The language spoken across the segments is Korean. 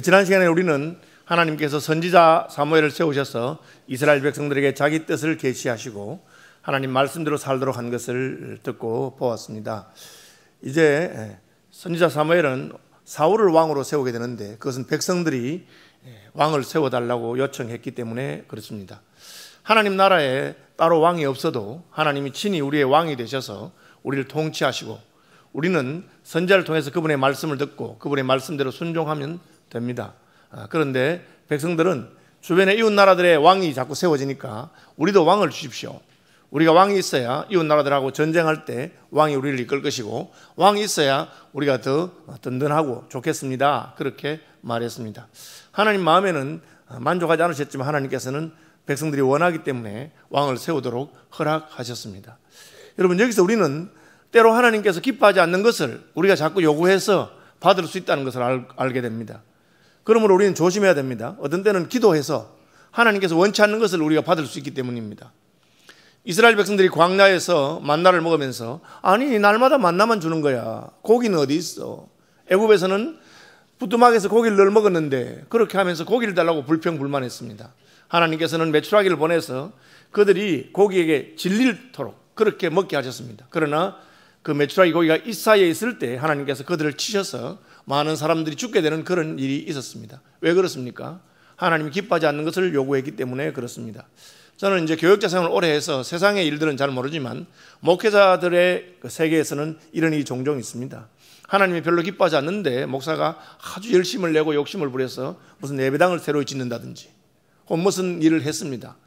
지난 시간에 우리는 하나님께서 선지자 사무엘을 세우셔서 이스라엘 백성들에게 자기 뜻을 계시하시고 하나님 말씀대로 살도록 한 것을 듣고 보았습니다. 이제 선지자 사무엘은 사울을 왕으로 세우게 되는데 그것은 백성들이 왕을 세워달라고 요청했기 때문에 그렇습니다. 하나님 나라에 따로 왕이 없어도 하나님이 친히 우리의 왕이 되셔서 우리를 통치하시고 우리는 선지자를 통해서 그분의 말씀을 듣고 그분의 말씀대로 순종하면 됩니다. 그런데 백성들은 주변의 이웃 나라들의 왕이 자꾸 세워지니까 우리도 왕을 주십시오. 우리가 왕이 있어야 이웃 나라들하고 전쟁할 때 왕이 우리를 이끌 것이고 왕이 있어야 우리가 더 든든하고 좋겠습니다. 그렇게 말했습니다. 하나님 마음에는 만족하지 않으셨지만 하나님께서는 백성들이 원하기 때문에 왕을 세우도록 허락하셨습니다. 여러분, 여기서 우리는 때로 하나님께서 기뻐하지 않는 것을 우리가 자꾸 요구해서 받을 수 있다는 것을 알게 됩니다. 그러므로 우리는 조심해야 됩니다. 어떤 때는 기도해서 하나님께서 원치 않는 것을 우리가 받을 수 있기 때문입니다. 이스라엘 백성들이 광야에서 만나를 먹으면서 아니 날마다 만나만 주는 거야. 고기는 어디 있어? 애굽에서는 부뚜막에서 고기를 늘 먹었는데 그렇게 하면서 고기를 달라고 불평불만했습니다. 하나님께서는 메추라기를 보내서 그들이 고기에게 질리도록 그렇게 먹게 하셨습니다. 그러나 그 메추라기 고기가 이사이에 있을 때 하나님께서 그들을 치셔서 많은 사람들이 죽게 되는 그런 일이 있었습니다. 왜 그렇습니까? 하나님이 기뻐하지 않는 것을 요구했기 때문에 그렇습니다. 저는 이제 교역자 생활을 오래 해서 세상의 일들은 잘 모르지만 목회자들의 세계에서는 이런 일이 종종 있습니다. 하나님이 별로 기뻐하지 않는데 목사가 아주 열심을 내고 욕심을 부려서 무슨 예배당을 새로 짓는다든지 혹은 무슨 일을 했습니다.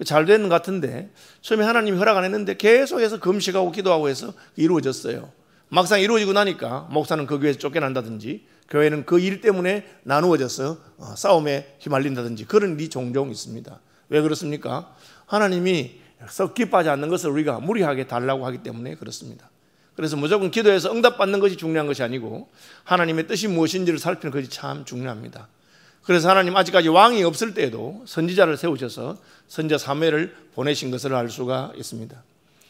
잘 되는 것 같은데 처음에 하나님이 허락 안 했는데 계속해서 금식하고 기도하고 해서 이루어졌어요. 막상 이루어지고 나니까 목사는 그 교회에서 쫓겨난다든지 교회는 그 일 때문에 나누어져서 싸움에 휘말린다든지 그런 일이 종종 있습니다. 왜 그렇습니까? 하나님이 썩 기뻐하지 않는 것을 우리가 무리하게 달라고 하기 때문에 그렇습니다. 그래서 무조건 기도해서 응답받는 것이 중요한 것이 아니고 하나님의 뜻이 무엇인지를 살피는 것이 참 중요합니다. 그래서 하나님 아직까지 왕이 없을 때에도 선지자를 세우셔서 선지자 사무엘을 보내신 것을 알 수가 있습니다.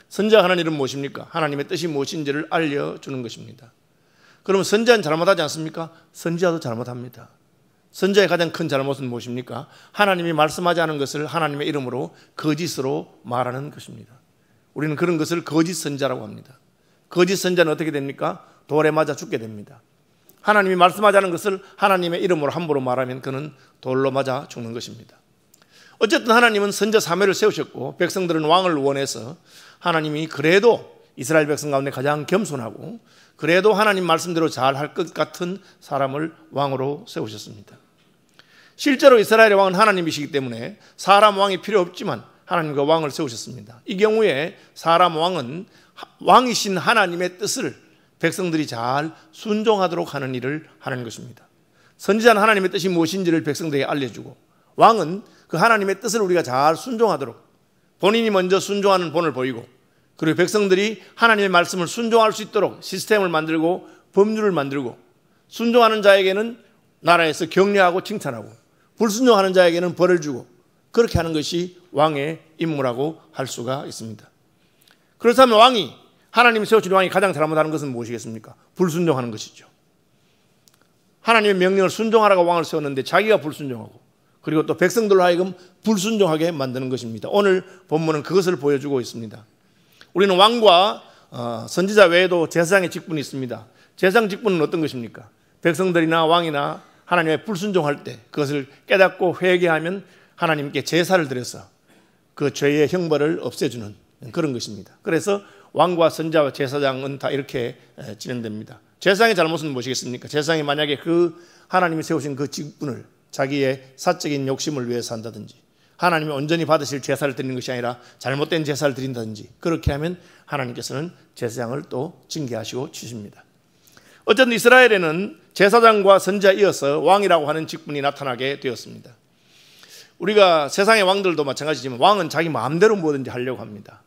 선지자가 하는 일은 무엇입니까? 하나님의 뜻이 무엇인지를 알려주는 것입니다. 그러면 선지자는 잘못하지 않습니까? 선지자도 잘못합니다. 선지자의 가장 큰 잘못은 무엇입니까? 하나님이 말씀하지 않은 것을 하나님의 이름으로 거짓으로 말하는 것입니다. 우리는 그런 것을 거짓 선지자라고 합니다. 거짓 선지자는 어떻게 됩니까? 돌에 맞아 죽게 됩니다. 하나님이 말씀하지 않은 것을 하나님의 이름으로 함부로 말하면 그는 돌로 맞아 죽는 것입니다. 어쨌든 하나님은 선지자 사무엘을 세우셨고 백성들은 왕을 원해서 하나님이 그래도 이스라엘 백성 가운데 가장 겸손하고 그래도 하나님 말씀대로 잘 할 것 같은 사람을 왕으로 세우셨습니다. 실제로 이스라엘의 왕은 하나님이시기 때문에 사람 왕이 필요 없지만 하나님과 왕을 세우셨습니다. 이 경우에 사람 왕은 왕이신 하나님의 뜻을 백성들이 잘 순종하도록 하는 일을 하는 것입니다. 선지자는 하나님의 뜻이 무엇인지를 백성들에게 알려주고 왕은 그 하나님의 뜻을 우리가 잘 순종하도록 본인이 먼저 순종하는 본을 보이고 그리고 백성들이 하나님의 말씀을 순종할 수 있도록 시스템을 만들고 법률을 만들고 순종하는 자에게는 나라에서 격려하고 칭찬하고 불순종하는 자에게는 벌을 주고 그렇게 하는 것이 왕의 임무라고 할 수가 있습니다. 그렇다면 왕이 하나님이 세우신 왕이 가장 잘못하는 것은 무엇이겠습니까? 불순종하는 것이죠. 하나님의 명령을 순종하라고 왕을 세웠는데 자기가 불순종하고 그리고 또 백성들로 하여금 불순종하게 만드는 것입니다. 오늘 본문은 그것을 보여주고 있습니다. 우리는 왕과 선지자 외에도 제사장의 직분이 있습니다. 제사장 직분은 어떤 것입니까? 백성들이나 왕이나 하나님의 불순종할 때 그것을 깨닫고 회개하면 하나님께 제사를 드려서 그 죄의 형벌을 없애주는 그런 것입니다. 그래서 왕과 선지자와 제사장은 다 이렇게 진행됩니다. 제사장의 잘못은 무엇이겠습니까? 제사장이 만약에 그 하나님이 세우신 그 직분을 자기의 사적인 욕심을 위해서 한다든지 하나님이 온전히 받으실 제사를 드리는 것이 아니라 잘못된 제사를 드린다든지 그렇게 하면 하나님께서는 제사장을 또 징계하시고 치십니다. 어쨌든 이스라엘에는 제사장과 선지자에 이어서 왕이라고 하는 직분이 나타나게 되었습니다. 우리가 세상의 왕들도 마찬가지지만 왕은 자기 마음대로 뭐든지 하려고 합니다.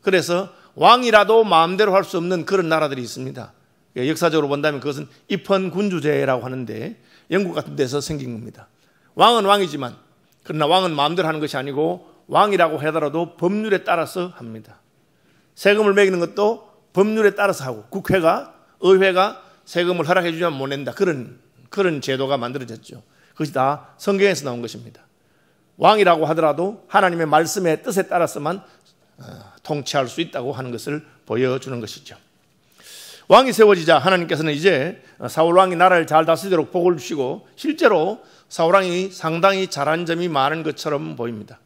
그래서 왕이라도 마음대로 할 수 없는 그런 나라들이 있습니다. 역사적으로 본다면 그것은 입헌군주제라고 하는데 영국 같은 데서 생긴 겁니다. 왕은 왕이지만 그러나 왕은 마음대로 하는 것이 아니고 왕이라고 하더라도 법률에 따라서 합니다. 세금을 매기는 것도 법률에 따라서 하고 국회가 의회가 세금을 허락해 주면 못 낸다. 그런 그런 제도가 만들어졌죠. 그것이 다 성경에서 나온 것입니다. 왕이라고 하더라도 하나님의 말씀의 뜻에 따라서만 통치할 수 있다고 하는 것을 보여주는 것이죠. 왕이 세워지자 하나님께서는 이제 사울 왕이 나라를 잘 다스리도록 복을 주시고 실제로 사울 왕이 상당히 잘한 점이 많은 것처럼 보입니다.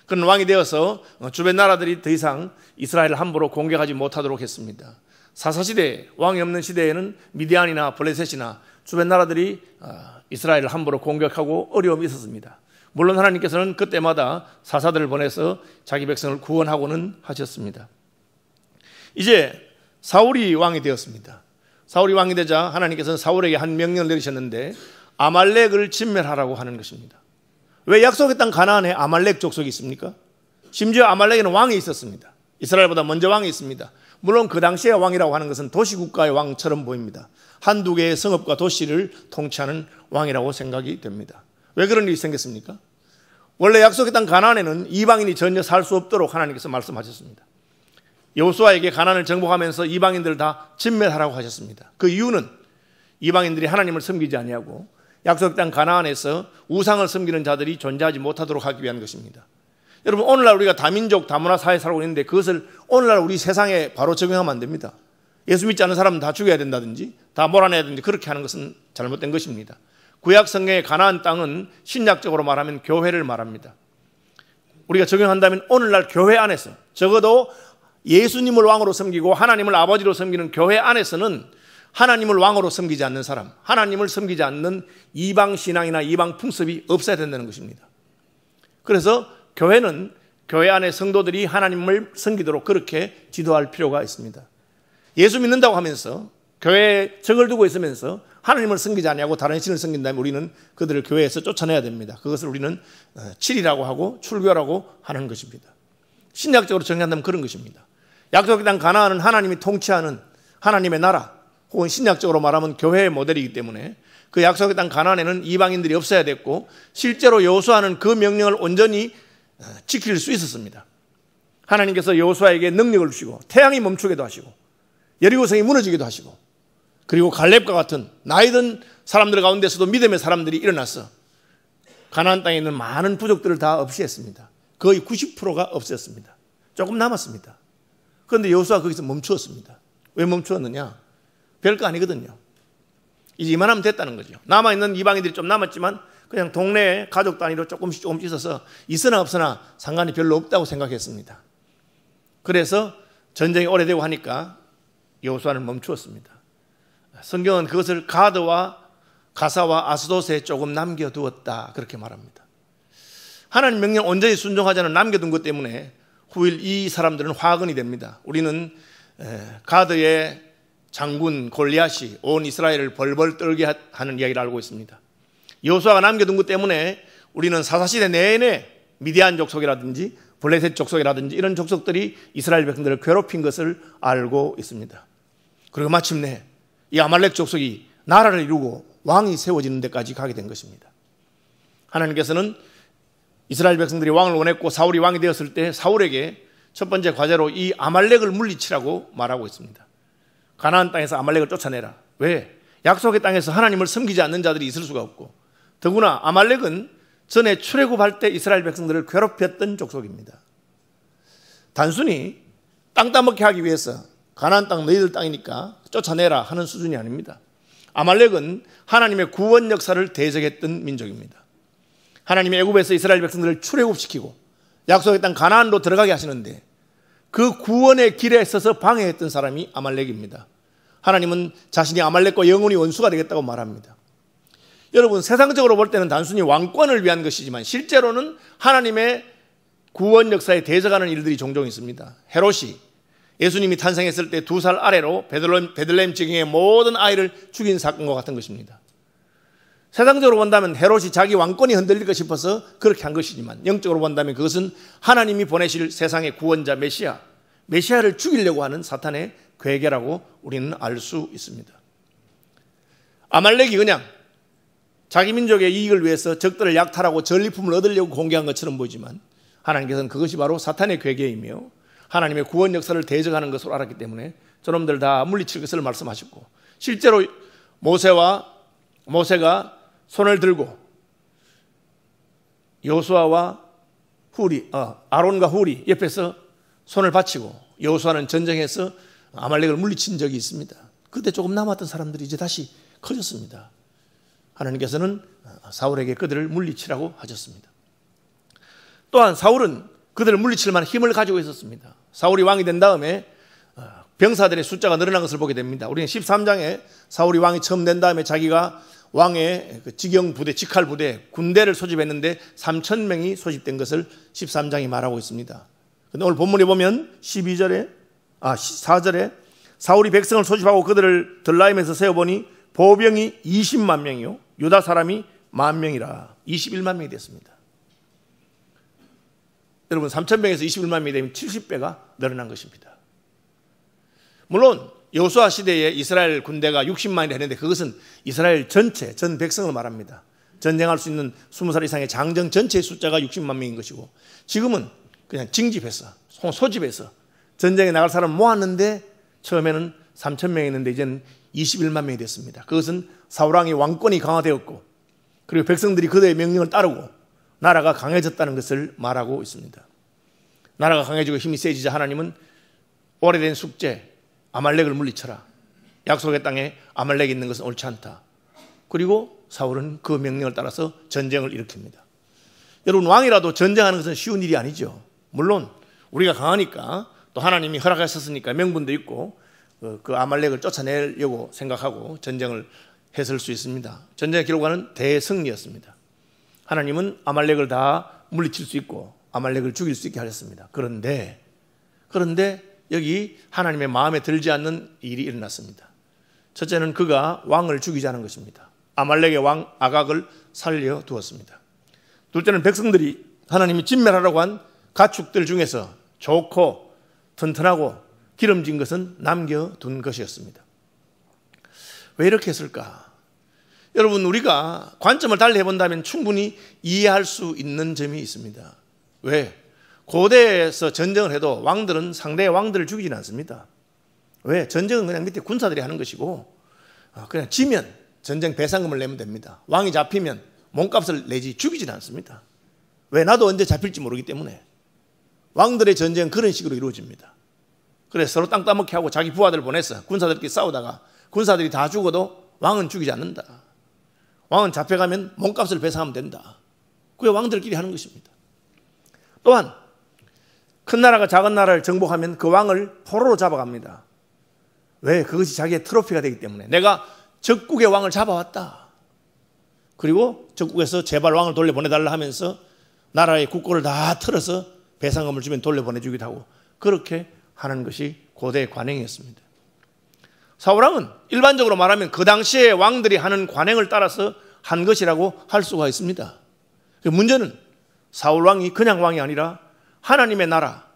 그런 왕이 되어서 주변 나라들이 더 이상 이스라엘을 함부로 공격하지 못하도록 했습니다. 사사시대 왕이 없는 시대에는 미디안이나 블레셋이나 주변 나라들이 이스라엘을 함부로 공격하고 어려움이 있었습니다. 물론 하나님께서는 그때마다 사사들을 보내서 자기 백성을 구원하고는 하셨습니다. 이제 사울이 왕이 되었습니다. 사울이 왕이 되자 하나님께서는 사울에게 한 명령을 내리셨는데 아말렉을 진멸하라고 하는 것입니다. 왜 약속의 땅 가나안에 아말렉 족속이 있습니까? 심지어 아말렉에는 왕이 있었습니다. 이스라엘보다 먼저 왕이 있습니다. 물론 그 당시에 왕이라고 하는 것은 도시국가의 왕처럼 보입니다. 한두 개의 성읍과 도시를 통치하는 왕이라고 생각이 됩니다. 왜 그런 일이 생겼습니까? 원래 약속의 땅 가나안에는 이방인이 전혀 살 수 없도록 하나님께서 말씀하셨습니다. 여호수아에게 가나안을 정복하면서 이방인들을 다 진멸하라고 하셨습니다. 그 이유는 이방인들이 하나님을 섬기지 아니하고 약속의 땅 가나안에서 우상을 섬기는 자들이 존재하지 못하도록 하기 위한 것입니다. 여러분, 오늘날 우리가 다민족 다문화 사회에 살고 있는데 그것을 오늘날 우리 세상에 바로 적용하면 안 됩니다. 예수 믿지 않는 사람은 다 죽여야 된다든지 다 몰아내야 되든지 그렇게 하는 것은 잘못된 것입니다. 구약 성경의 가나안 땅은 신약적으로 말하면 교회를 말합니다. 우리가 적용한다면 오늘날 교회 안에서 적어도 예수님을 왕으로 섬기고 하나님을 아버지로 섬기는 교회 안에서는 하나님을 왕으로 섬기지 않는 사람, 하나님을 섬기지 않는 이방 신앙이나 이방 풍습이 없어야 된다는 것입니다. 그래서 교회는 교회 안에 성도들이 하나님을 섬기도록 그렇게 지도할 필요가 있습니다. 예수 믿는다고 하면서 교회에 적을 두고 있으면서 하나님을 섬기지 아니하고 다른 신을 섬긴다면 우리는 그들을 교회에서 쫓아내야 됩니다. 그것을 우리는 칠이라고 하고 출교라고 하는 것입니다. 신약적으로 정의한다면 그런 것입니다. 약속의 땅 가나안은 하나님이 통치하는 하나님의 나라, 혹은 신약적으로 말하면 교회의 모델이기 때문에 그 약속의 땅 가나안에는 이방인들이 없어야 됐고 실제로 여호수아는 그 명령을 온전히 지킬 수 있었습니다. 하나님께서 여호수아에게 능력을 주시고 태양이 멈추기도 하시고 여리고성이 무너지기도 하시고 그리고 갈렙과 같은 나이든 사람들 가운데서도 믿음의 사람들이 일어나서 가나안 땅에 있는 많은 부족들을 다 없애했습니다. 거의 90%가 없앴습니다. 조금 남았습니다. 그런데 여호수아가 거기서 멈추었습니다. 왜 멈추었느냐? 별거 아니거든요. 이제 이만하면 됐다는 거죠. 남아있는 이방인들이 좀 남았지만 그냥 동네에 가족 단위로 조금씩 있어서 있으나 없으나 상관이 별로 없다고 생각했습니다. 그래서 전쟁이 오래되고 하니까 여호수아는 멈추었습니다. 성경은 그것을 가드와 가사와 아스돗에 조금 남겨두었다 그렇게 말합니다. 하나님 명령 온전히 순종하지 않은 남겨둔 것 때문에 후일 이 사람들은 화근이 됩니다. 우리는 가드의 장군 골리앗이 온 이스라엘을 벌벌 떨게 하는 이야기를 알고 있습니다. 여호수아가 남겨둔 것 때문에 우리는 사사시대 내내 미디안 족속이라든지 블레셋 족속이라든지 이런 족속들이 이스라엘 백성들을 괴롭힌 것을 알고 있습니다. 그리고 마침내 이 아말렉 족속이 나라를 이루고 왕이 세워지는 데까지 가게 된 것입니다. 하나님께서는 이스라엘 백성들이 왕을 원했고 사울이 왕이 되었을 때 사울에게 첫 번째 과제로 이 아말렉을 물리치라고 말하고 있습니다. 가나안 땅에서 아말렉을 쫓아내라. 왜? 약속의 땅에서 하나님을 섬기지 않는 자들이 있을 수가 없고 더구나 아말렉은 전에 출애굽할 때 이스라엘 백성들을 괴롭혔던 족속입니다. 단순히 땅 따먹게 하기 위해서 가나안 땅 너희들 땅이니까 쫓아내라 하는 수준이 아닙니다. 아말렉은 하나님의 구원 역사를 대적했던 민족입니다. 하나님이 애굽에서 이스라엘 백성들을 출애굽시키고 약속의 땅 가나안으로 들어가게 하시는데 그 구원의 길에 있어서 방해했던 사람이 아말렉입니다. 하나님은 자신이 아말렉과 영원히 원수가 되겠다고 말합니다. 여러분, 세상적으로 볼 때는 단순히 왕권을 위한 것이지만 실제로는 하나님의 구원 역사에 대적하는 일들이 종종 있습니다. 헤롯이 예수님이 탄생했을 때 2살 아래로 베들레헴 지경의 모든 아이를 죽인 사건과 같은 것입니다. 세상적으로 본다면 헤롯이 자기 왕권이 흔들릴까 싶어서 그렇게 한 것이지만 영적으로 본다면 그것은 하나님이 보내실 세상의 구원자 메시아를 죽이려고 하는 사탄의 괴계라고 우리는 알 수 있습니다. 아말렉이 그냥 자기 민족의 이익을 위해서 적들을 약탈하고 전리품을 얻으려고 공개한 것처럼 보이지만 하나님께서는 그것이 바로 사탄의 괴계이며 하나님의 구원 역사를 대적하는 것으로 알았기 때문에 저놈들 다 물리칠 것을 말씀하셨고 실제로 모세와 모세가 손을 들고 여호수아와 아론과 훌이 옆에서 손을 받치고 여호수아는 전쟁에서 아말렉을 물리친 적이 있습니다. 그때 조금 남았던 사람들이 이제 다시 커졌습니다. 하나님께서는 사울에게 그들을 물리치라고 하셨습니다. 또한 사울은 그들을 물리칠 만한 힘을 가지고 있었습니다. 사울이 왕이 된 다음에 병사들의 숫자가 늘어난 것을 보게 됩니다. 우리는 13장에 사울이 왕이 처음 된 다음에 자기가 왕의 직영 부대, 직할 부대, 군대를 소집했는데 3,000명이 소집된 것을 13장이 말하고 있습니다. 근데 오늘 본문에 보면 4절에 사울이 백성을 소집하고 그들을 들라임에서 세워보니 보병이 20만 명이요 유다 사람이 10,000명이라 21만 명이 됐습니다. 여러분 3,000명에서 21만 명이 되면 70배가 늘어난 것입니다. 물론 여호수아 시대에 이스라엘 군대가 60만이라 했는데 그것은 이스라엘 전체 전 백성을 말합니다. 전쟁할 수 있는 20살 이상의 장정 전체의 숫자가 60만 명인 것이고 지금은 그냥 징집해서 소집해서 전쟁에 나갈 사람 모았는데 처음에는 3,000명이 있는데 이제는 21만 명이 됐습니다. 그것은 사울왕의 왕권이 강화되었고 그리고 백성들이 그들의 명령을 따르고 나라가 강해졌다는 것을 말하고 있습니다. 나라가 강해지고 힘이 세지자 하나님은 오래된 숙제 아말렉을 물리쳐라. 약속의 땅에 아말렉이 있는 것은 옳지 않다. 그리고 사울은 그 명령을 따라서 전쟁을 일으킵니다. 여러분 왕이라도 전쟁하는 것은 쉬운 일이 아니죠. 물론 우리가 강하니까 또 하나님이 허락하셨으니까 명분도 있고 그 아말렉을 쫓아내려고 생각하고 전쟁을 했을 수 있습니다. 전쟁의 기록과는 대승리였습니다. 하나님은 아말렉을 다 물리칠 수 있고 아말렉을 죽일 수 있게 하셨습니다. 그런데 여기 하나님의 마음에 들지 않는 일이 일어났습니다. 첫째는 그가 왕을 죽이자는 것입니다. 아말렉의 왕 아각을 살려두었습니다. 둘째는 백성들이 하나님이 진멸하라고 한 가축들 중에서 좋고 튼튼하고 기름진 것은 남겨둔 것이었습니다. 왜 이렇게 했을까? 여러분 우리가 관점을 달리 해본다면 충분히 이해할 수 있는 점이 있습니다. 왜? 고대에서 전쟁을 해도 왕들은 상대의 왕들을 죽이지는 않습니다. 왜? 전쟁은 그냥 밑에 군사들이 하는 것이고 그냥 지면 전쟁 배상금을 내면 됩니다. 왕이 잡히면 몸값을 내지 죽이지는 않습니다. 왜? 나도 언제 잡힐지 모르기 때문에. 왕들의 전쟁은 그런 식으로 이루어집니다. 그래서 서로 땅 따먹게 하고 자기 부하들을 보내서 군사들끼리 싸우다가 군사들이 다 죽어도 왕은 죽이지 않는다. 왕은 잡혀가면 몸값을 배상하면 된다. 그게 왕들끼리 하는 것입니다. 또한 큰 나라가 작은 나라를 정복하면 그 왕을 포로로 잡아갑니다. 왜? 그것이 자기의 트로피가 되기 때문에. 내가 적국의 왕을 잡아왔다. 그리고 적국에서 제발 왕을 돌려보내달라 하면서 나라의 국고를 다 틀어서 배상금을 주면 돌려보내주기도 하고 그렇게 하는 것이 고대의 관행이었습니다. 사울왕은 일반적으로 말하면 그 당시에 왕들이 하는 관행을 따라서 한 것이라고 할 수가 있습니다. 문제는 사울왕이 그냥 왕이 아니라 하나님의 나라,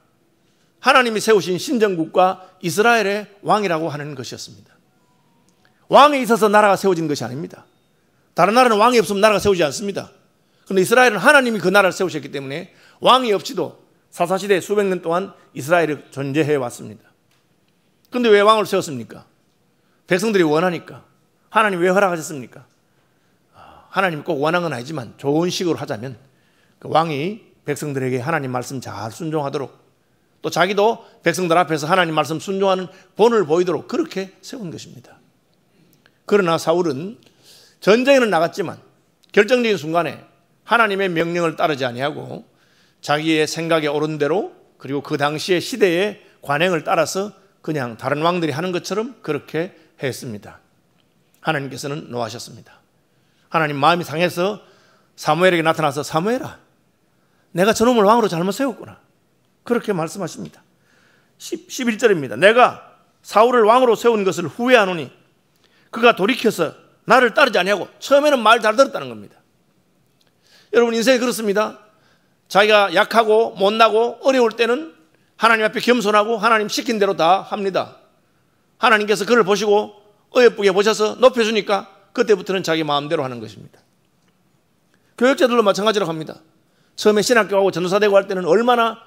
하나님이 세우신 신정국가 이스라엘의 왕이라고 하는 것이었습니다. 왕에 있어서 나라가 세워진 것이 아닙니다. 다른 나라는 왕이 없으면 나라가 세우지 않습니다. 그런데 이스라엘은 하나님이 그 나라를 세우셨기 때문에 왕이 없이도 사사시대 수백 년 동안 이스라엘이 존재해 왔습니다. 그런데 왜 왕을 세웠습니까? 백성들이 원하니까. 하나님 왜 허락하셨습니까? 하나님 꼭 원한 건 아니지만 좋은 식으로 하자면 그 왕이 백성들에게 하나님 말씀 잘 순종하도록 또 자기도 백성들 앞에서 하나님 말씀 순종하는 본을 보이도록 그렇게 세운 것입니다. 그러나 사울은 전쟁에는 나갔지만 결정적인 순간에 하나님의 명령을 따르지 아니하고 자기의 생각에 옳은 대로 그리고 그 당시의 시대의 관행을 따라서 그냥 다른 왕들이 하는 것처럼 그렇게 했습니다. 하나님께서는 노하셨습니다. 하나님 마음이 상해서 사무엘에게 나타나서 사무엘아, 내가 저놈을 왕으로 잘못 세웠구나. 그렇게 말씀하십니다. 11절입니다. 내가 사울을 왕으로 세운 것을 후회하노니 그가 돌이켜서 나를 따르지 아니하고. 처음에는 말 잘 들었다는 겁니다. 여러분 인생이 그렇습니다. 자기가 약하고 못나고 어려울 때는 하나님 앞에 겸손하고 하나님 시킨 대로 다 합니다. 하나님께서 그를 보시고 어여쁘게 보셔서 높여주니까 그때부터는 자기 마음대로 하는 것입니다. 교육자들도 마찬가지로 합니다. 처음에 신학교 가고 전도사되고 할 때는 얼마나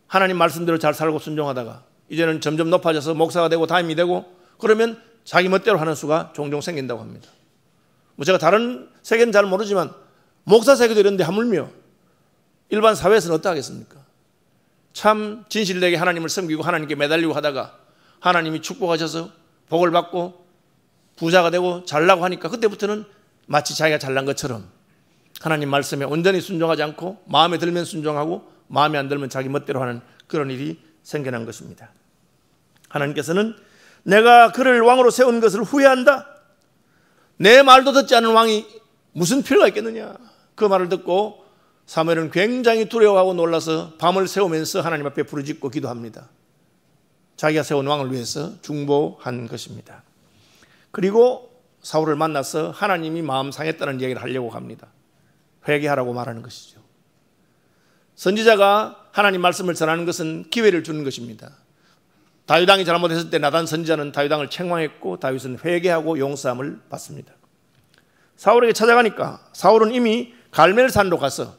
하나님 말씀대로 잘 살고 순종하다가 이제는 점점 높아져서 목사가 되고 담임이 되고 그러면 자기 멋대로 하는 수가 종종 생긴다고 합니다. 뭐 제가 다른 세계는 잘 모르지만 목사 세계도 이런데 하물며 일반 사회에서는 어떠하겠습니까? 참 진실되게 하나님을 섬기고 하나님께 매달리고 하다가 하나님이 축복하셔서 복을 받고 부자가 되고 잘나고 하니까 그때부터는 마치 자기가 잘난 것처럼 하나님 말씀에 온전히 순종하지 않고 마음에 들면 순종하고 마음에 안 들면 자기 멋대로 하는 그런 일이 생겨난 것입니다. 하나님께서는 내가 그를 왕으로 세운 것을 후회한다. 내 말도 듣지 않은 왕이 무슨 필요가 있겠느냐. 그 말을 듣고 사무엘은 굉장히 두려워하고 놀라서 밤을 새우면서 하나님 앞에 부르짖고 기도합니다. 자기가 세운 왕을 위해서 중보한 것입니다. 그리고 사울을 만나서 하나님이 마음 상했다는 얘기를 하려고 합니다. 회개하라고 말하는 것이죠. 선지자가 하나님 말씀을 전하는 것은 기회를 주는 것입니다. 다윗 왕이 잘못했을 때 나단 선지자는 다윗 왕을 책망했고 다윗은 회개하고 용서함을 받습니다. 사울에게 찾아가니까 사울은 이미 갈멜산으로 가서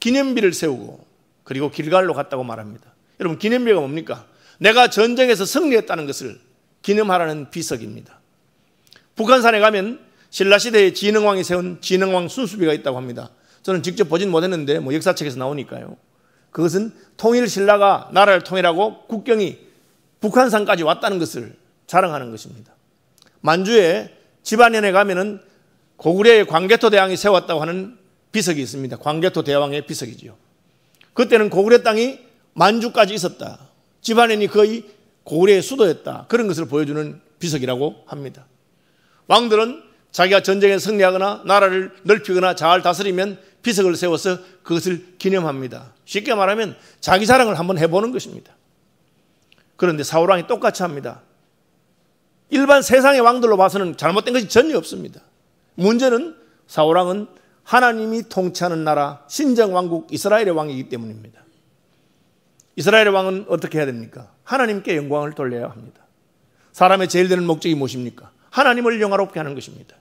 기념비를 세우고 그리고 길갈로 갔다고 말합니다. 여러분, 기념비가 뭡니까? 내가 전쟁에서 승리했다는 것을 기념하라는 비석입니다. 북한산에 가면 신라시대의 진흥왕이 세운 진흥왕 순수비가 있다고 합니다. 저는 직접 보진 못했는데 뭐 역사책에서 나오니까요. 그것은 통일 신라가 나라를 통일하고 국경이 북한산까지 왔다는 것을 자랑하는 것입니다. 만주에 집안현에 가면은 고구려의 광개토 대왕이 세웠다고 하는 비석이 있습니다. 광개토 대왕의 비석이지요. 그때는 고구려 땅이 만주까지 있었다. 집안현이 거의 고구려의 수도였다. 그런 것을 보여주는 비석이라고 합니다. 왕들은 자기가 전쟁에 승리하거나 나라를 넓히거나 잘 다스리면 비석을 세워서 그것을 기념합니다. 쉽게 말하면 자기 자랑을 한번 해보는 것입니다. 그런데 사울왕이 똑같이 합니다. 일반 세상의 왕들로 봐서는 잘못된 것이 전혀 없습니다. 문제는 사울왕은 하나님이 통치하는 나라 신정왕국 이스라엘의 왕이기 때문입니다. 이스라엘의 왕은 어떻게 해야 됩니까? 하나님께 영광을 돌려야 합니다. 사람의 제일 되는 목적이 무엇입니까? 하나님을 영화롭게 하는 것입니다.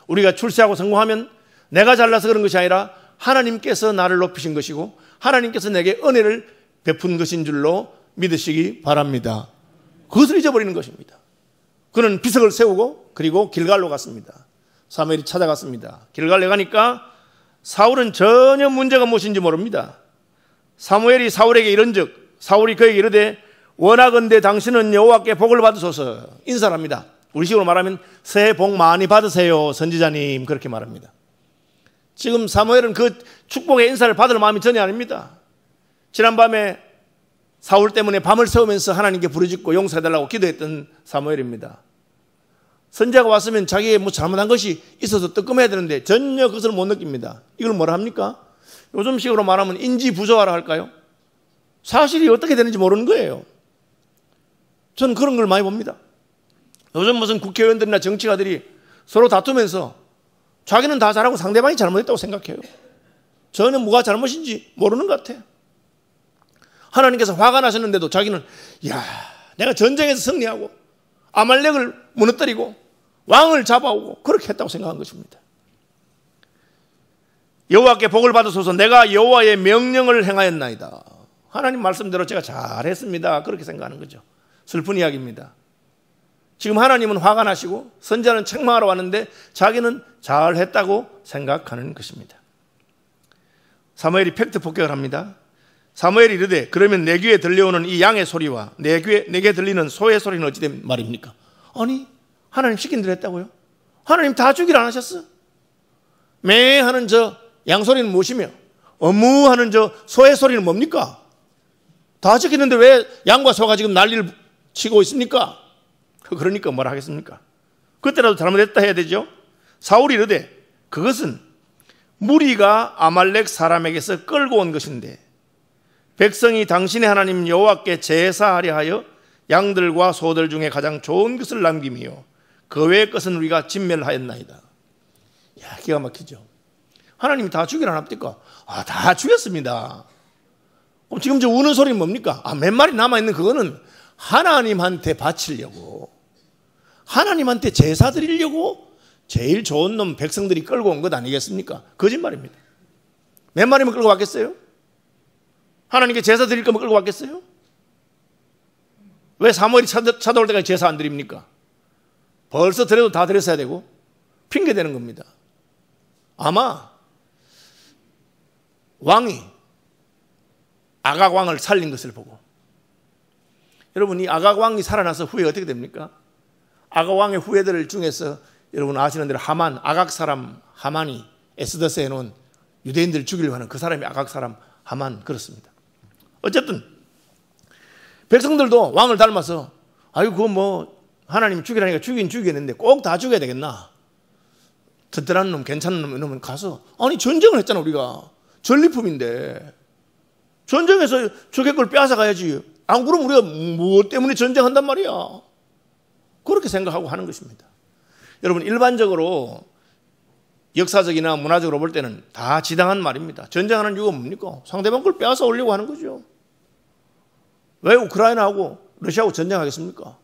우리가 출세하고 성공하면 내가 잘나서 그런 것이 아니라 하나님께서 나를 높이신 것이고 하나님께서 내게 은혜를 베푼 것인 줄로 믿으시기 바랍니다. 그것을 잊어버리는 것입니다. 그는 비석을 세우고 그리고 길갈로 갔습니다. 사무엘이 찾아갔습니다. 길갈에 가니까 사울은 전혀 문제가 무엇인지 모릅니다. 사무엘이 사울에게 이른즉 사울이 그에게 이르되 원하건대 당신은 여호와께 복을 받으소서 인사를 합니다. 우리식으로 말하면 새해 복 많이 받으세요 선지자님, 그렇게 말합니다. 지금 사무엘은 그 축복의 인사를 받을 마음이 전혀 아닙니다. 지난밤에 사울 때문에 밤을 새우면서 하나님께 부르짖고 용서해달라고 기도했던 사무엘입니다. 선지자가 왔으면 자기의 뭐 잘못한 것이 있어서 뜨끔해야 되는데 전혀 그것을 못 느낍니다. 이걸 뭐라 합니까? 요즘식으로 말하면 인지부조화라 할까요? 사실이 어떻게 되는지 모르는 거예요. 저는 그런 걸 많이 봅니다. 요즘 무슨 국회의원들이나 정치가들이 서로 다투면서 자기는 다 잘하고 상대방이 잘못했다고 생각해요. 저는 뭐가 잘못인지 모르는 것 같아요. 하나님께서 화가 나셨는데도 자기는 내가 전쟁에서 승리하고 아말렉을 무너뜨리고 왕을 잡아오고 그렇게 했다고 생각한 것입니다. 여호와께 복을 받으소서 내가 여호와의 명령을 행하였나이다. 하나님 말씀대로 제가 잘했습니다. 그렇게 생각하는 거죠. 슬픈 이야기입니다. 지금 하나님은 화가 나시고 선지자는 책망하러 왔는데 자기는 잘했다고 생각하는 것입니다. 사무엘이 팩트 폭격을 합니다. 사무엘이 이르되 그러면 내 귀에 들려오는 이 양의 소리와 내게 들리는 소의 소리는 어찌 된 말입니까? 아니, 하나님 시킨 대로 했다고요? 하나님 다 주기를 안 하셨어? 매 하는 저 양소리는 무엇이며 어무 하는 저 소의 소리는 뭡니까? 다 지키는데 왜 양과 소가 지금 난리를 치고 있습니까? 그러니까 뭐라 하겠습니까? 그때라도 잘못했다 해야 되죠. 사울이 이르되 그것은 무리가 아말렉 사람에게서 끌고 온 것인데 백성이 당신의 하나님 여호와께 제사하려 하여 양들과 소들 중에 가장 좋은 것을 남김이요 그 외의 것은 우리가 진멸하였나이다. 기가 막히죠. 하나님이 다 죽이라 안 합니까? 다 죽였습니다. 그럼 지금 저 우는 소리는 뭡니까? 몇 마리 남아있는 그거는 하나님한테 바치려고, 하나님한테 제사 드리려고 제일 좋은 놈 백성들이 끌고 온 것 아니겠습니까? 거짓말입니다. 몇 마리만 끌고 왔겠어요? 하나님께 제사 드릴 거면 끌고 왔겠어요? 왜 사무엘이 찾아올 때까지 제사 안 드립니까? 벌써 드려도 다 드렸어야 되고 핑계대는 겁니다. 아마 왕이 아각 왕을 살린 것을 보고, 여러분 이 아각 왕이 살아나서 후에 어떻게 됩니까? 아각 왕의 후예들 중에서 여러분 아시는 대로 하만, 아각 사람 하만이 에스더스에 놓은 유대인들을 죽이려고 하는 그 사람이 아각 사람 하만, 그렇습니다. 어쨌든 백성들도 왕을 닮아서 아유 그거 뭐 하나님 죽이라니까 죽이긴 죽이겠는데 꼭 다 죽여야 되겠나? 든든한 놈, 괜찮은 놈 이러면 가서, 아니 전쟁을 했잖아, 우리가 전리품인데 전쟁에서 적의 걸 빼앗아 가야지. 안 그러면 우리가 뭐 때문에 전쟁한단 말이야. 그렇게 생각하고 하는 것입니다. 여러분 일반적으로 역사적이나 문화적으로 볼 때는 다 지당한 말입니다. 전쟁하는 이유가 뭡니까? 상대방 걸 빼앗아 오려고 하는 거죠. 왜 우크라이나하고 러시아하고 전쟁하겠습니까?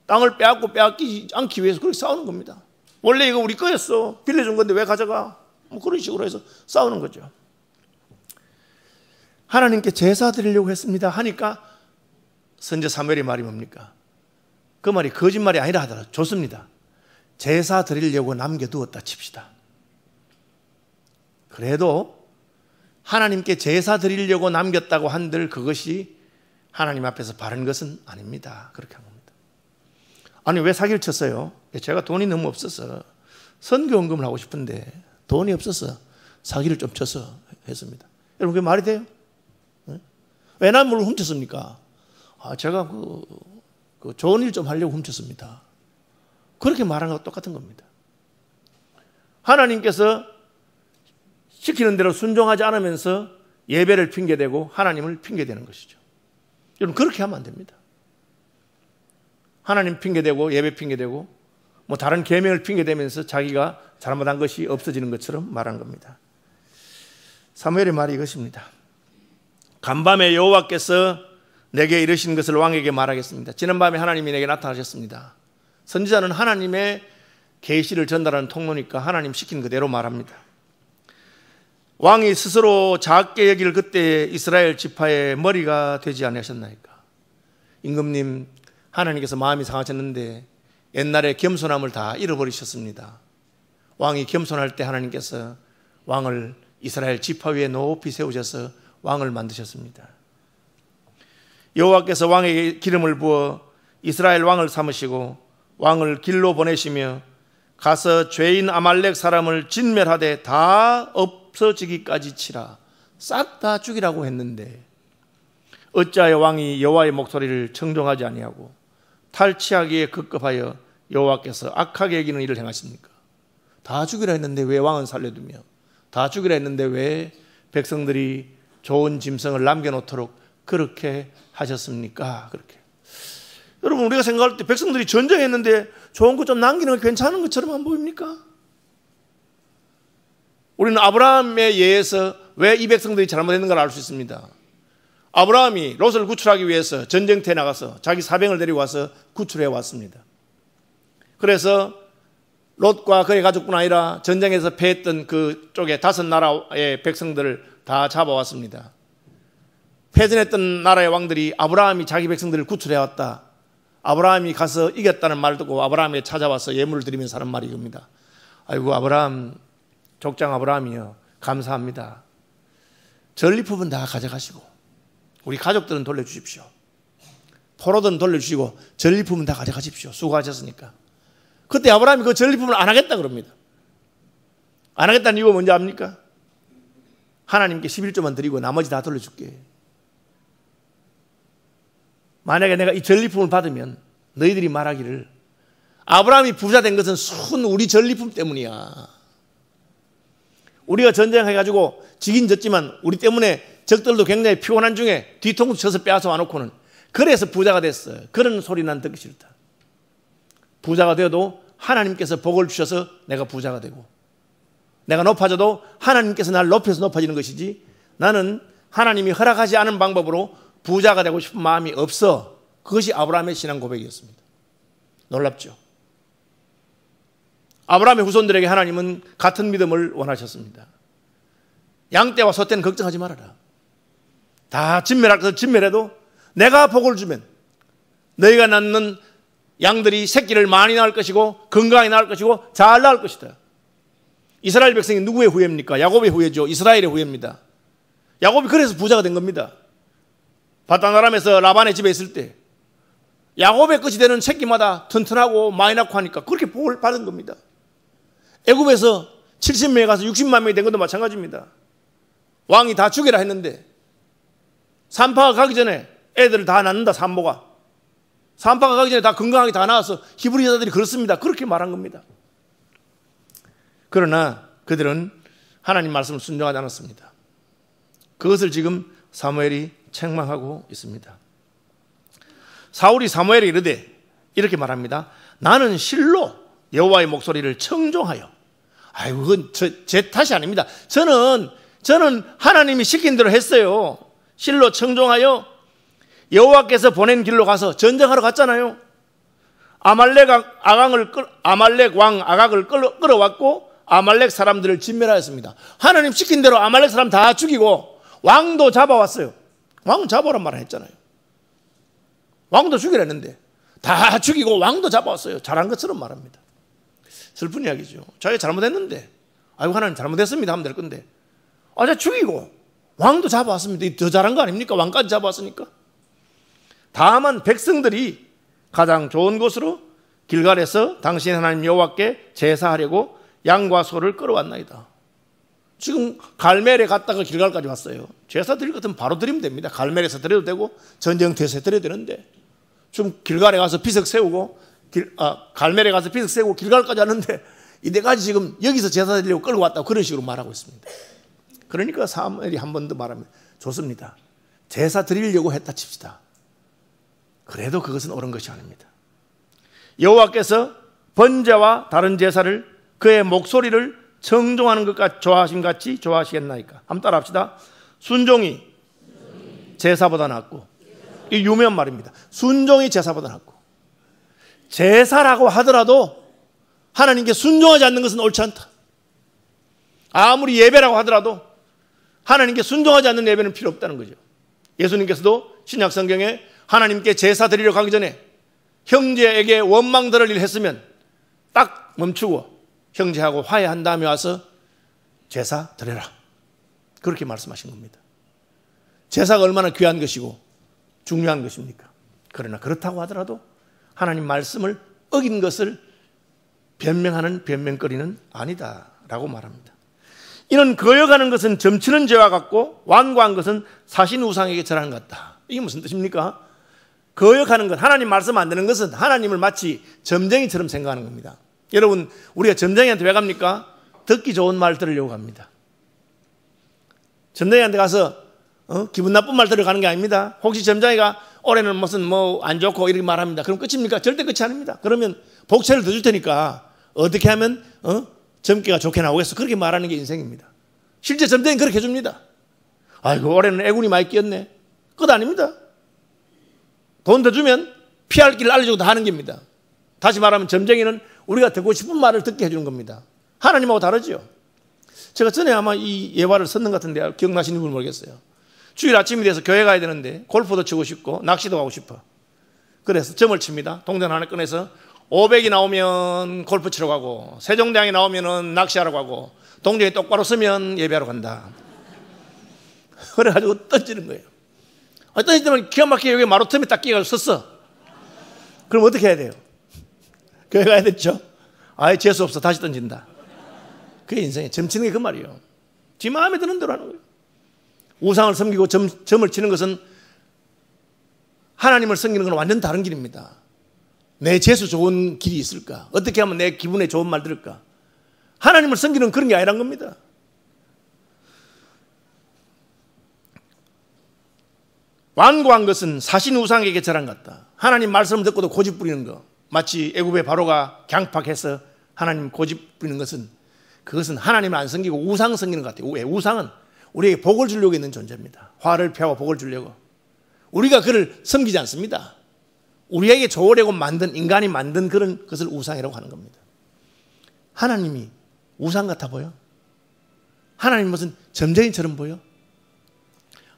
땅을 빼앗기지 않기 위해서 그렇게 싸우는 겁니다. 원래 이거 우리 거였어, 빌려준 건데 왜 가져가? 뭐 그런 식으로 해서 싸우는 거죠. 하나님께 제사 드리려고 했습니다 하니까 선지자 사무엘의 말이 뭡니까? 그 말이 거짓말이 아니라 하더라도 좋습니다. 제사 드리려고 남겨두었다 칩시다. 그래도 하나님께 제사 드리려고 남겼다고 한들 그것이 하나님 앞에서 바른 것은 아닙니다. 그렇게 한 겁니다. 아니 왜 사기를 쳤어요? 제가 돈이 너무 없어서 선교헌금을 하고 싶은데 돈이 없어서 사기를 좀 쳐서 했습니다. 여러분 그게 말이 돼요? 왜 난 뭘 훔쳤습니까? 제가 그 좋은 일 좀 하려고 훔쳤습니다. 그렇게 말하는 것과 똑같은 겁니다. 하나님께서 시키는 대로 순종하지 않으면서 예배를 핑계대고 하나님을 핑계대는 것이죠. 여러분 그렇게 하면 안 됩니다. 하나님 핑계대고 예배 핑계대고 뭐 다른 계명을 핑계대면서 자기가 잘못한 것이 없어지는 것처럼 말한 겁니다. 사무엘의 말이 이것입니다. 간밤에 여호와께서 내게 이르신 것을 왕에게 말하겠습니다. 지난밤에 하나님이 내게 나타나셨습니다. 선지자는 하나님의 계시를 전달하는 통로니까 하나님 시킨 그대로 말합니다. 왕이 스스로 작게 여길 그때 이스라엘 지파의 머리가 되지 않으셨나이까? 임금님, 하나님께서 마음이 상하셨는데 옛날에 겸손함을 다 잃어버리셨습니다. 왕이 겸손할 때 하나님께서 왕을 이스라엘 지파 위에 높이 세우셔서 왕을 만드셨습니다. 여호와께서 왕에게 기름을 부어 이스라엘 왕을 삼으시고 왕을 길로 보내시며 가서 죄인 아말렉 사람을 진멸하되 다 없어지기까지 치라. 싹 다 죽이라고 했는데 어찌하여 왕이 여호와의 목소리를 청종하지 아니하고 탈취하기에 급급하여 여호와께서 악하게 여기는 일을 행하십니까? 다 죽이라 했는데 왜 왕은 살려두며 다 죽이라 했는데 왜 백성들이 좋은 짐승을 남겨놓도록 그렇게 하셨습니까? 그렇게. 여러분 우리가 생각할 때 백성들이 전쟁했는데 좋은 것 좀 남기는 게 괜찮은 것처럼 안 보입니까? 우리는 아브라함에 의해서 왜 이 백성들이 잘못했는가를 알 수 있습니다. 아브라함이 롯을 구출하기 위해서 전쟁터에 나가서 자기 사병을 데리고 와서 구출해 왔습니다. 그래서 롯과 그의 가족뿐 아니라 전쟁에서 패했던 그쪽에 5나라의 백성들을 다 잡아왔습니다. 패전했던 나라의 왕들이 아브라함이 자기 백성들을 구출해 왔다, 아브라함이 가서 이겼다는 말 듣고 아브라함에 찾아와서 예물을 드리면서 하는 말이 이겁니다. 아이고 아브라함, 족장 아브라함이요, 감사합니다. 전리품은 다 가져가시고 우리 가족들은 돌려주십시오. 포로들은 돌려주시고 전리품은 다 가져가십시오. 수고하셨으니까. 그때 아브라함이 그 전리품을 안 하겠다 그럽니다. 안 하겠다는 이유가 뭔지 압니까? 하나님께 11조만 드리고 나머지 다 돌려줄게. 만약에 내가 이 전리품을 받으면 너희들이 말하기를 아브라함이 부자 된 것은 순 우리 전리품 때문이야. 우리가 전쟁해가지고 지긴 졌지만 우리 때문에 적들도 굉장히 피곤한 중에 뒤통수 쳐서 빼앗아 와놓고는 그래서 부자가 됐어요. 그런 소리 난 듣기 싫다. 부자가 되어도 하나님께서 복을 주셔서 내가 부자가 되고 내가 높아져도 하나님께서 날 높여서 높아지는 것이지 나는 하나님이 허락하지 않은 방법으로 부자가 되고 싶은 마음이 없어. 그것이 아브라함의 신앙 고백이었습니다. 놀랍죠? 아브라함의 후손들에게 하나님은 같은 믿음을 원하셨습니다. 양떼와 소떼는 걱정하지 말아라. 다 진멸할 것을 진멸해도 내가 복을 주면 너희가 낳는 양들이 새끼를 많이 낳을 것이고 건강히 낳을 것이고 잘 낳을 것이다. 이스라엘 백성이 누구의 후예입니까? 야곱의 후예죠. 이스라엘의 후예입니다. 야곱이 그래서 부자가 된 겁니다. 바단 아람에서 라반의 집에 있을 때 야곱의 끝이 되는 새끼마다 튼튼하고 많이 낳고 하니까 그렇게 복을 받은 겁니다. 애굽에서 70명에 가서 60만 명이 된 것도 마찬가지입니다. 왕이 다 죽여라 했는데 산파가 가기 전에 애들을 다 낳는다. 산모가 산파가 가기 전에 다 건강하게 다 나와서 히브리 여자들이 그렇습니다. 그렇게 말한 겁니다. 그러나 그들은 하나님 말씀을 순종하지 않았습니다. 그것을 지금 사무엘이 책망하고 있습니다. 사울이 사무엘에 이르되 이렇게 말합니다. 나는 실로 여호와의 목소리를 청종하여, 아이고 그건 제 탓이 아닙니다. 저는 하나님이 시킨 대로 했어요. 실로 청종하여 여호와께서 보낸 길로 가서 전쟁하러 갔잖아요. 아말렉 왕 아각을 끌어왔고 아말렉 사람들을 진멸하였습니다. 하나님 시킨 대로 아말렉 사람 다 죽이고 왕도 잡아왔어요. 왕 잡아오란 말을 했잖아요. 왕도 죽이라 했는데 다 죽이고 왕도 잡아왔어요. 잘한 것처럼 말합니다. 슬픈 이야기죠. 자기가 잘못했는데 아이고 하나님 잘못했습니다 하면 될 건데 자 죽이고 왕도 잡아왔습니다. 더 잘한 거 아닙니까? 왕까지 잡아왔으니까. 다만 백성들이 가장 좋은 곳으로 길갈에서 당신 하나님 여호와께 제사하려고 양과 소를 끌어왔나이다. 지금 갈멜에 갔다가 길갈까지 왔어요. 제사 드릴 것 같으면 바로 드리면 됩니다. 갈멜에서 드려도 되고 전쟁터에서 드려도 되는데 지금 길갈에 가서 비석 세우고 갈멜에 가서 비석 세우고 길갈까지 왔는데 이 네 가지 지금 여기서 제사 드리려고 끌고 왔다고 그런 식으로 말하고 있습니다. 그러니까 사무엘이 한 번 더 말하면 좋습니다. 제사 드리려고 했다 칩시다. 그래도 그것은 옳은 것이 아닙니다. 여호와께서 번제와 다른 제사를 그의 목소리를 청종하는 것과 좋아하신 같이 좋아하시겠나이까? 한번 따라 합시다. 순종이 제사보다 낫고, 이 유명한 말입니다. 순종이 제사보다 낫고. 제사라고 하더라도 하나님께 순종하지 않는 것은 옳지 않다. 아무리 예배라고 하더라도 하나님께 순종하지 않는 예배는 필요 없다는 거죠. 예수님께서도 신약 성경에 하나님께 제사 드리러 가기 전에 형제에게 원망 들을 일 했으면 딱 멈추고 형제하고 화해한 다음에 와서 제사 드려라. 그렇게 말씀하신 겁니다. 제사가 얼마나 귀한 것이고 중요한 것입니까? 그러나 그렇다고 하더라도 하나님 말씀을 어긴 것을 변명하는 변명거리는 아니다라고 말합니다. 이는 거역하는 것은 점치는 죄와 같고 완고한 것은 사신 우상에게 절하는 것 같다. 이게 무슨 뜻입니까? 거역하는 것, 하나님 말씀 안 되는 것은 하나님을 마치 점쟁이처럼 생각하는 겁니다. 여러분, 우리가 점쟁이한테 왜 갑니까? 듣기 좋은 말 들으려고 갑니다. 점쟁이한테 가서 기분 나쁜 말 들으러 게 아닙니다. 혹시 점쟁이가 올해는 무슨 안 좋고 이렇게 말합니다. 그럼 끝입니까? 절대 끝이 아닙니다. 그러면 복채를 더 줄 테니까 어떻게 하면 점괘가 좋게 나오겠어? 그렇게 말하는 게 인생입니다. 실제 점쟁이는 그렇게 해줍니다. 아이고 올해는 애군이 많이 끼었네. 끝 아닙니다. 돈 더 주면 피할 길을 알려주고 다 하는 겁니다. 다시 말하면 점쟁이는 우리가 듣고 싶은 말을 듣게 해주는 겁니다. 하나님하고 다르죠. 제가 전에 아마 이 예화를 썼는 것 같은데 기억나시는 분 모르겠어요. 주일 아침이 돼서 교회 가야 되는데 골프도 치고 싶고 낚시도 가고 싶어. 그래서 점을 칩니다. 동전 하나 꺼내서 500이 나오면 골프 치러 가고 세종대왕이 나오면 낚시하러 가고 동전이 똑바로 서면 예배하러 간다. 그래가지고 던지는 거예요. 던질 때만 기가 막히게 여기 마루틈에 딱 끼어가지고 섰어. 그럼 어떻게 해야 돼요? 교회 가야 됐죠? 아예 재수 없어. 다시 던진다. 그게 인생이에요. 점 치는 게 그 말이에요. 지 마음에 드는 대로 하는 거예요. 우상을 섬기고 점을 치는 것은 하나님을 섬기는 건 완전 다른 길입니다. 내 재수 좋은 길이 있을까? 어떻게 하면 내 기분에 좋은 말 들을까? 하나님을 섬기는 그런 게 아니란 겁니다. 완고한 것은 사신 우상에게 절한 것 같다. 하나님 말씀을 듣고도 고집 부리는 거. 마치 애굽의 바로가 강팍해서 하나님 고집 부리는 것은 그것은 하나님을 안 섬기고 우상 섬기는 것 같아요. 왜? 우상은 우리에게 복을 주려고 있는 존재입니다. 화를 피하고 복을 주려고. 우리가 그를 섬기지 않습니다. 우리에게 좋으려고 만든 인간이 만든 그런 것을 우상이라고 하는 겁니다. 하나님이 우상 같아 보여? 하나님 무슨 점쟁이처럼 보여?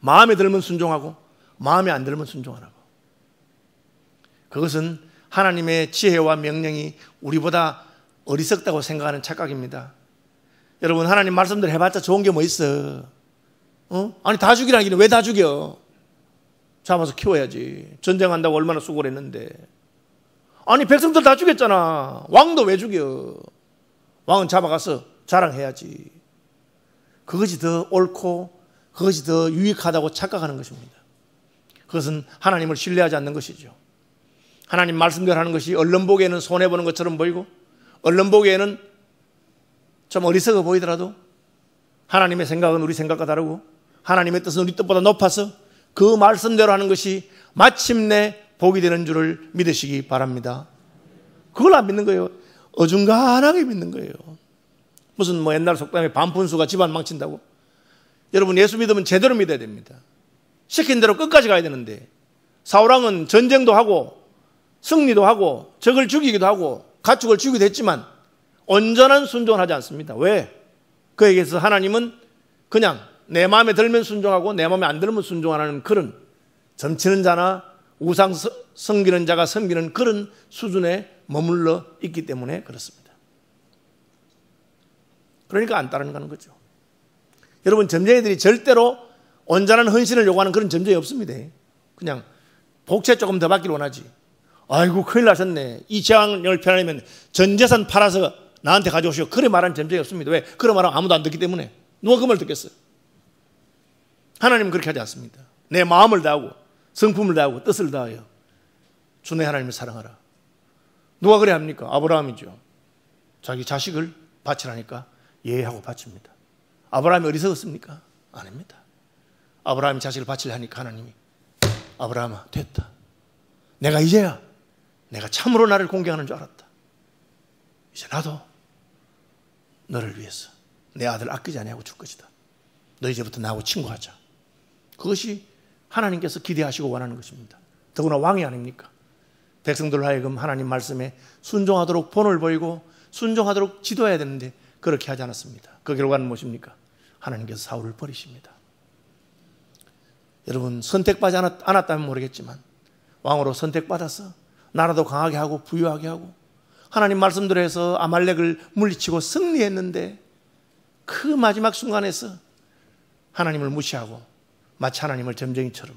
마음에 들면 순종하고 마음에 안 들면 순종하라고. 그것은 하나님의 지혜와 명령이 우리보다 어리석다고 생각하는 착각입니다. 여러분, 하나님 말씀대로 해봤자 좋은 게 뭐 있어? 아니, 다 죽이라기는 왜 다 죽여? 잡아서 키워야지. 전쟁한다고 얼마나 수고를 했는데. 아니, 백성들 다 죽였잖아. 왕도 왜 죽여? 왕은 잡아가서 자랑해야지. 그것이 더 옳고 그것이 더 유익하다고 착각하는 것입니다. 그것은 하나님을 신뢰하지 않는 것이죠. 하나님 말씀대로 하는 것이 언론 보기에는 손해보는 것처럼 보이고, 언론 보기에는 좀 어리석어 보이더라도 하나님의 생각은 우리 생각과 다르고 하나님의 뜻은 우리 뜻보다 높아서 그 말씀대로 하는 것이 마침내 복이 되는 줄을 믿으시기 바랍니다. 그걸 안 믿는 거예요. 어중간하게 믿는 거예요. 무슨 뭐 옛날 속담에 반푼수가 집안 망친다고. 여러분, 예수 믿으면 제대로 믿어야 됩니다. 시킨 대로 끝까지 가야 되는데, 사울왕은 전쟁도 하고 승리도 하고 적을 죽이기도 하고 가축을 죽이기도 했지만 온전한 순종을 하지 않습니다. 왜? 그에게서 하나님은 그냥 내 마음에 들면 순종하고 내 마음에 안 들면 순종하는 그런 점치는 자나 우상 섬기는 자가 섬기는 그런 수준에 머물러 있기 때문에 그렇습니다. 그러니까 안 따르는 거죠. 여러분, 점쟁이들이 절대로 온전한 헌신을 요구하는 그런 점쟁이 없습니다. 그냥 복채 조금 더 받기를 원하지. 아이고, 큰일 나셨네. 이 재앙을 피하려면 전 재산 팔아서 나한테 가져오시오. 그래 말하는 점쟁이 없습니다. 왜? 그런 말하면 아무도 안 듣기 때문에. 누가 그 말 듣겠어요? 하나님은 그렇게 하지 않습니다. 내 마음을 다하고 성품을 다하고 뜻을 다하여 주 내 하나님을 사랑하라. 누가 그래 합니까? 아브라함이죠. 자기 자식을 바치라니까 예하고 바칩니다. 아브라함이 어리석었습니까? 아닙니다. 아브라함이 자식을 바치려 하니까 하나님이 아브라함아, 됐다. 내가 이제야 내가 참으로 나를 공경하는 줄 알았다. 이제 나도 너를 위해서 내 아들 아끼지 아니하고 줄 것이다. 너 이제부터 나하고 친구하자. 그것이 하나님께서 기대하시고 원하는 것입니다. 더구나 왕이 아닙니까? 백성들로 하여금 하나님 말씀에 순종하도록 본을 보이고 순종하도록 지도해야 되는데 그렇게 하지 않았습니다. 그 결과는 무엇입니까? 하나님께서 사울을 버리십니다. 여러분, 선택받지 않았다면 모르겠지만 왕으로 선택받아서 나라도 강하게 하고 부유하게 하고 하나님 말씀대로 해서 아말렉을 물리치고 승리했는데 그 마지막 순간에서 하나님을 무시하고 마치 하나님을 점쟁이처럼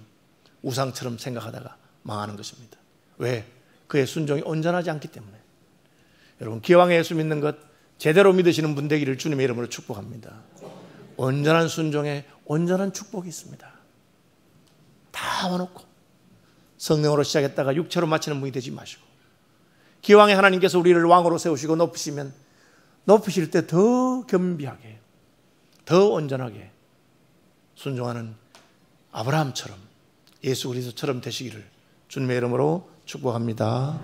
우상처럼 생각하다가 망하는 것입니다. 왜? 그의 순종이 온전하지 않기 때문에. 여러분, 기왕에 예수 믿는 것 제대로 믿으시는 분 되기를 주님의 이름으로 축복합니다. 온전한 순종에 온전한 축복이 있습니다. 다 와놓고 성령으로 시작했다가 육체로 마치는 분이 되지 마시고, 기왕에 하나님께서 우리를 왕으로 세우시고 높이시면 높이실 때 더 겸비하게 더 온전하게 순종하는 아브라함처럼 예수 그리스도처럼 되시기를 주님의 이름으로 축복합니다.